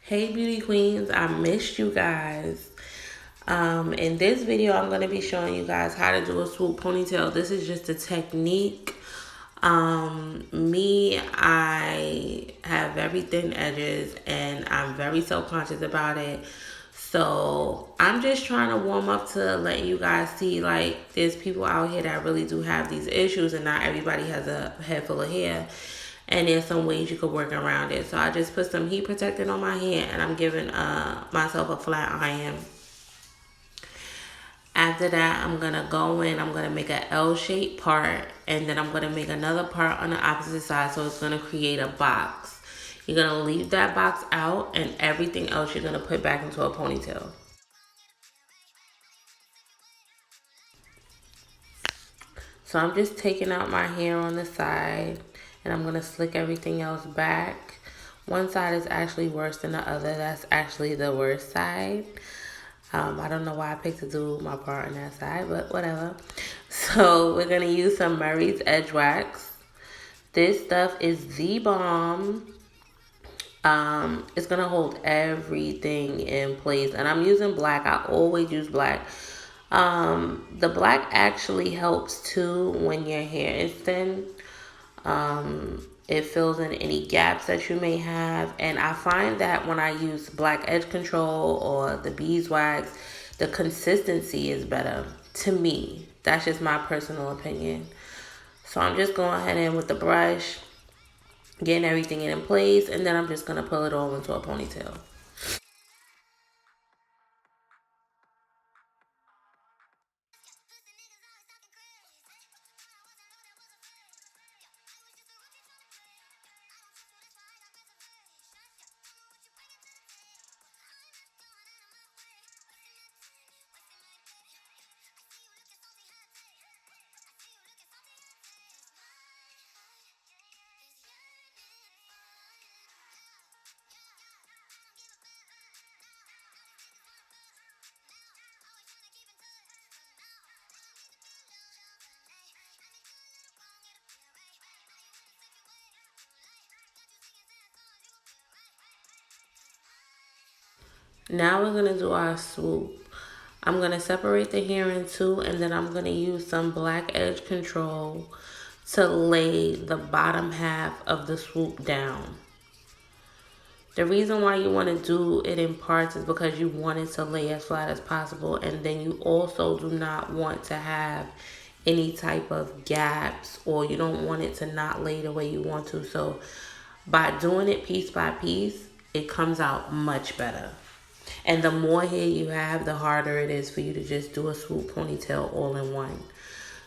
Hey beauty queens, I missed you guys. In this video, I'm going to be showing you guys how to do a swoop ponytail. This is just a technique. I have very thin edges and I'm very self-conscious about it. So I'm just trying to warm up to let you guys see, like, there's people out here that really do have these issues and not everybody has a head full of hair. And there's some ways you could work around it. So I just put some heat protectant on my hand and I'm giving myself a flat iron. After that, I'm going to go in, I'm going to make an L-shaped part, and then I'm going to make another part on the opposite side, so it's going to create a box. You're going to leave that box out, and everything else you're going to put back into a ponytail. So I'm just taking out my hair on the side, and I'm going to slick everything else back. One side is actually worse than the other. That's actually the worst side. I don't know why I picked to do my part on that side, but whatever. So we're going to use some Murray's EdgeWax. This stuff is the bomb. It's going to hold everything in place. And I'm using black. I always use black. The black actually helps too when your hair is thin. It fills in any gaps that you may have. And I find that when I use black edge control or the beeswax, the consistency is better to me. That's just my personal opinion. So I'm just going ahead and with the brush, getting everything in place, and then I'm just going to pull it all into a ponytail. Now we're going to do our swoop. I'm going to separate the hair in two, and then I'm going to use some black edge control to lay the bottom half of the swoop down. The reason why you want to do it in parts is because you want it to lay as flat as possible, and then you also do not want to have any type of gaps, or you don't want it to not lay the way you want to. So by doing it piece by piece, it comes out much better. And the more hair you have, the harder it is for you to just do a swoop ponytail all in one.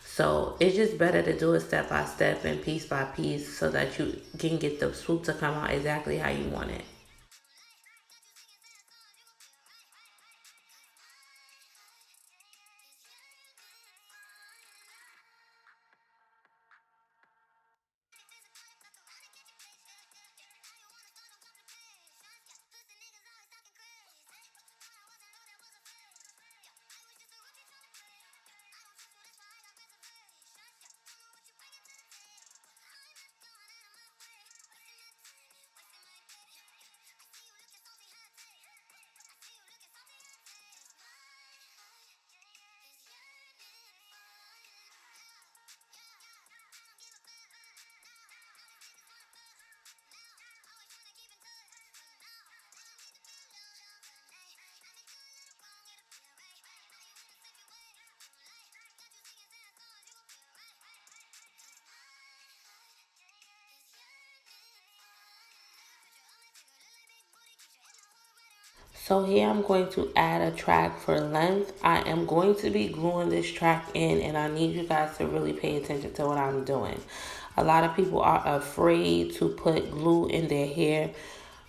So it's just better to do it step by step and piece by piece so that you can get the swoop to come out exactly how you want it. So here I'm going to add a track for length. I am going to be gluing this track in, and I need you guys to really pay attention to what I'm doing. A lot of people are afraid to put glue in their hair.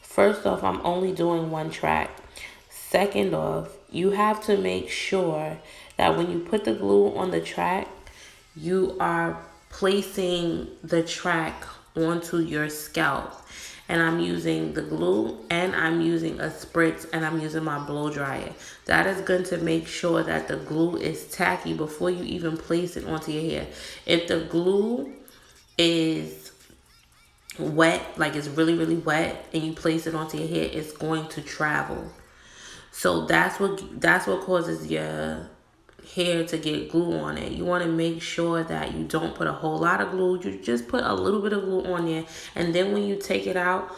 First off, I'm only doing one track. Second off, you have to make sure that when you put the glue on the track, you are placing the track onto your scalp. And I'm using the glue, and I'm using a spritz, and I'm using my blow dryer. That is going to make sure that the glue is tacky before you even place it onto your hair. If the glue is wet, like it's really wet, and you place it onto your hair, it's going to travel. So that's what causes your hair to get glue on it. You want to make sure that you don't put a whole lot of glue. You just put a little bit of glue on there, and then when you take it out,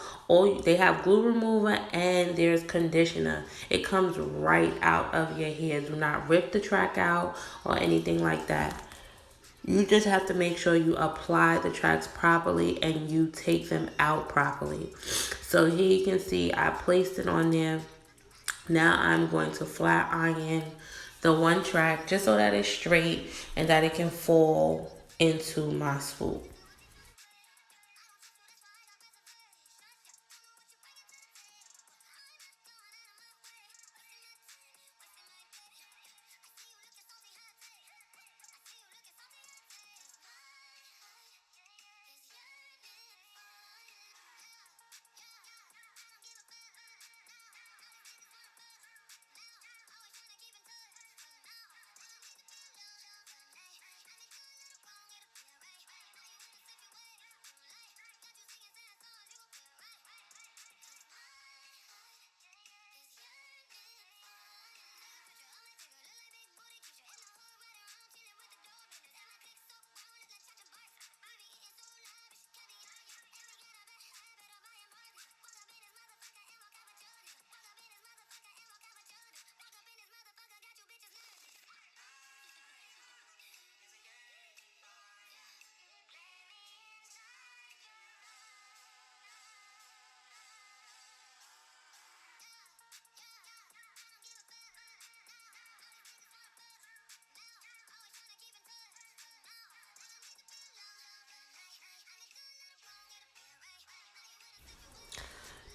they have glue remover and there's conditioner. It comes right out of your hair. Do not rip the track out or anything like that. You just have to make sure you apply the tracks properly and you take them out properly. So here you can see I placed it on there. Now I'm going to flat iron the one track just so that it's straight and that it can fall into my swoop.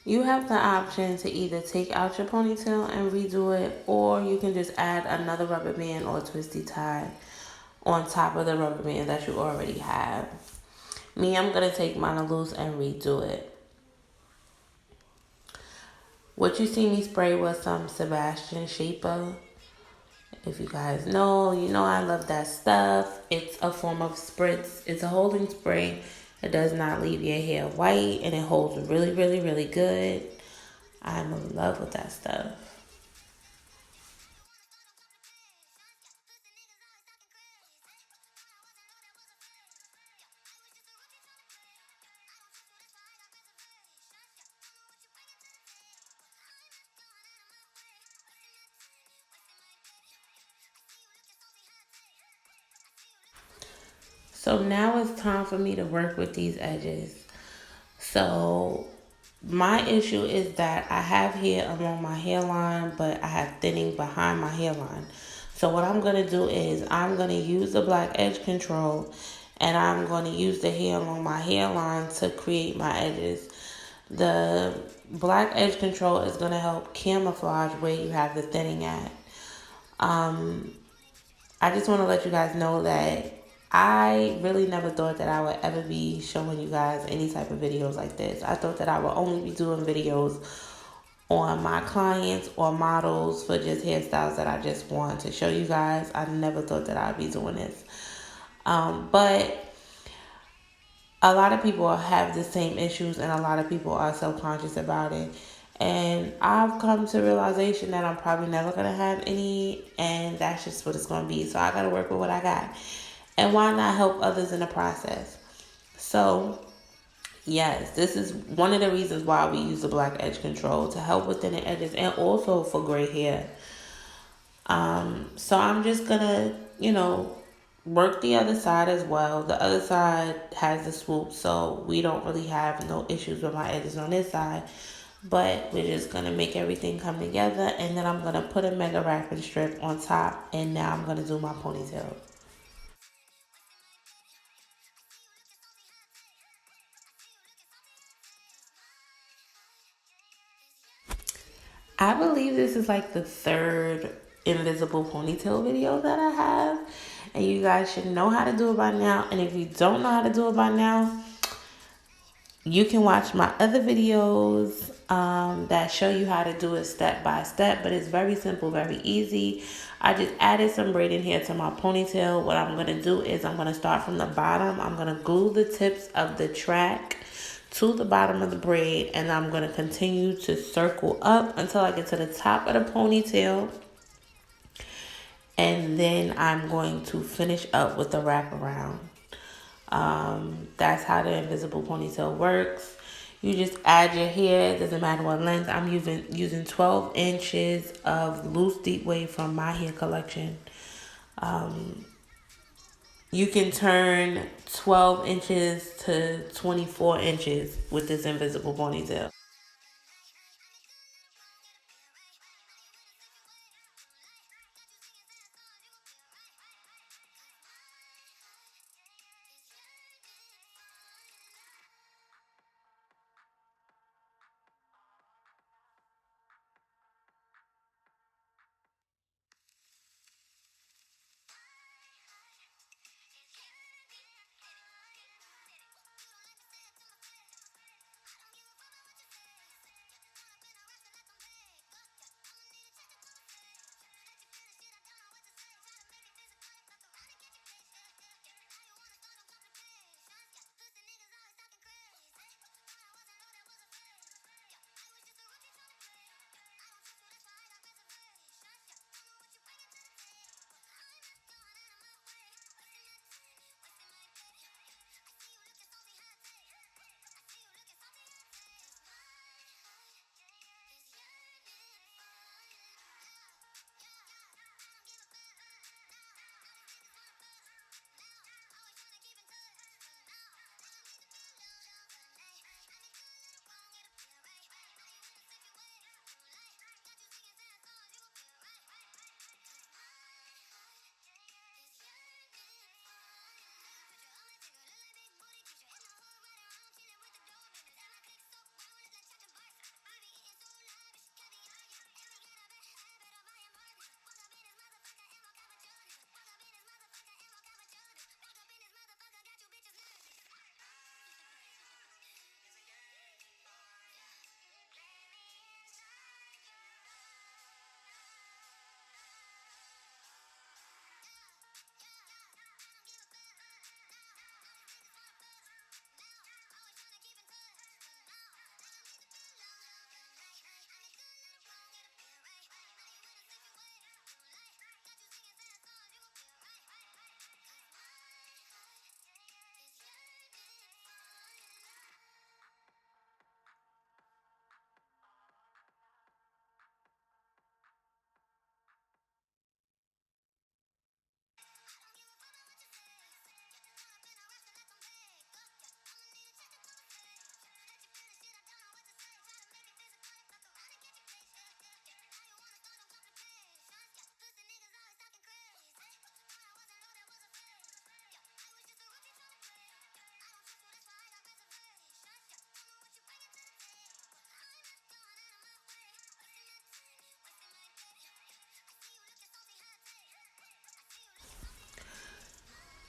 You have the option to either take out your ponytail and redo it, or you can just add another rubber band or twisty tie on top of the rubber band that you already have. Me, I'm going to take mine loose and redo it. What you see me spray was some Sebastian Shaper. If you guys know, you know I love that stuff. It's a form of spritz. It's a holding spray. It does not leave your hair white, and it holds really good. I'm in love with that stuff. So now it's time for me to work with these edges. So my issue is that I have hair along my hairline, but I have thinning behind my hairline. So what I'm going to do is I'm going to use the black edge control, and I'm going to use the hair along my hairline to create my edges. The black edge control is going to help camouflage where you have the thinning at. I just want to let you guys know that I really never thought that I would ever be showing you guys any type of videos like this. I thought that I would only be doing videos on my clients or models for just hairstyles that I just want to show you guys. I never thought that I'd be doing this. But a lot of people have the same issues, and a lot of people are self-conscious about it. And I've come to realization that I'm probably never going to have any, and that's just what it's going to be. So I got to work with what I got. And why not help others in the process? So, yes, this is one of the reasons why we use the black edge control, to help with thinning edges and also for gray hair. So I'm just going to, work the other side as well. The other side has the swoop, so we don't really have no issues with my edges on this side. But we're just going to make everything come together, and then I'm going to put a mega wrapping strip on top, and now I'm going to do my ponytail. I believe this is like the third invisible ponytail video that I have, and you guys should know how to do it by now. And if you don't know how to do it by now, you can watch my other videos that show you how to do it step by step, but it's very simple, very easy. I just added some braiding hair to my ponytail. What I'm going to do is I'm going to start from the bottom. I'm going to glue the tips of the track to the bottom of the braid, and I'm going to continue to circle up until I get to the top of the ponytail. And then I'm going to finish up with the wraparound. That's how the invisible ponytail works. You just add your hair. It doesn't matter what length. I'm using 12 inches of loose deep wave from my hair collection. You can turn 12 inches to 24 inches with this invisible ponytail.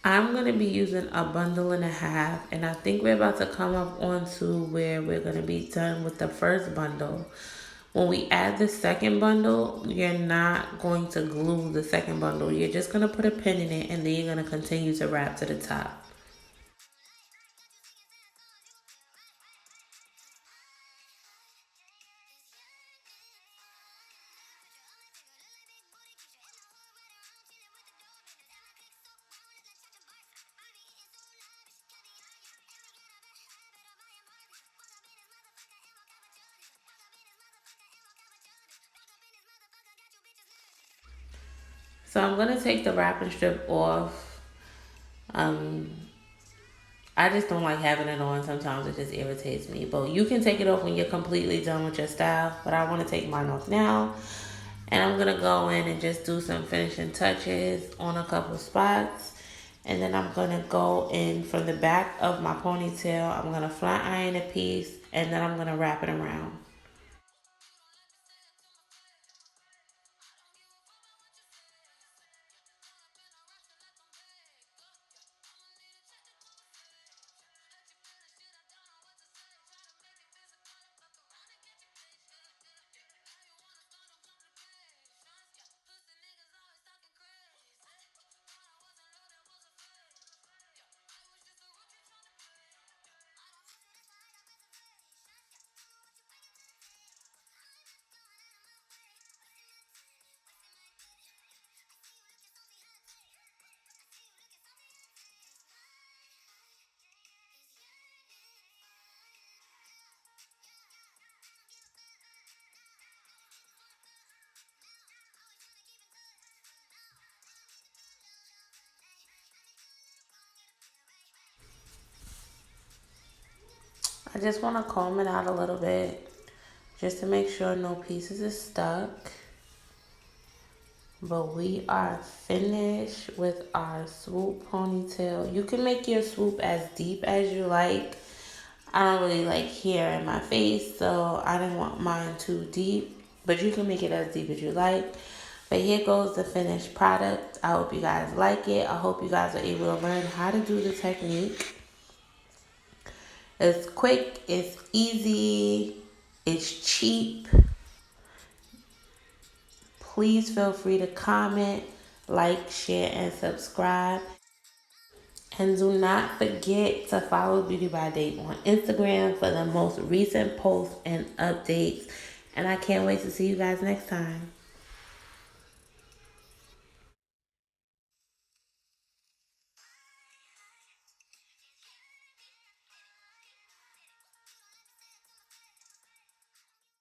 I'm going to be using a bundle and a half, and I think we're about to come up onto where we're going to be done with the first bundle. When we add the second bundle, you're not going to glue the second bundle. You're just going to put a pin in it, and then you're going to continue to wrap to the top. So I'm going to take the wrapping strip off. Um, I just don't like having it on. Sometimes it just irritates me. But you can take it off when you're completely done with your style. But I want to take mine off now. And I'm going to go in and just do some finishing touches on a couple spots. And then I'm going to go in from the back of my ponytail. I'm going to flat iron a piece. And then I'm going to wrap it around. I just want to comb it out a little bit just to make sure no pieces is stuck. But we are finished with our swoop ponytail. You can make your swoop as deep as you like. I don't really like hair in my face, so I didn't want mine too deep. But you can make it as deep as you like. But here goes the finished product. I hope you guys like it. I hope you guys are able to learn how to do the technique. It's quick, it's easy, it's cheap. Please feel free to comment, like, share, and subscribe. And do not forget to follow Beauty by Day on Instagram for the most recent posts and updates. And I can't wait to see you guys next time.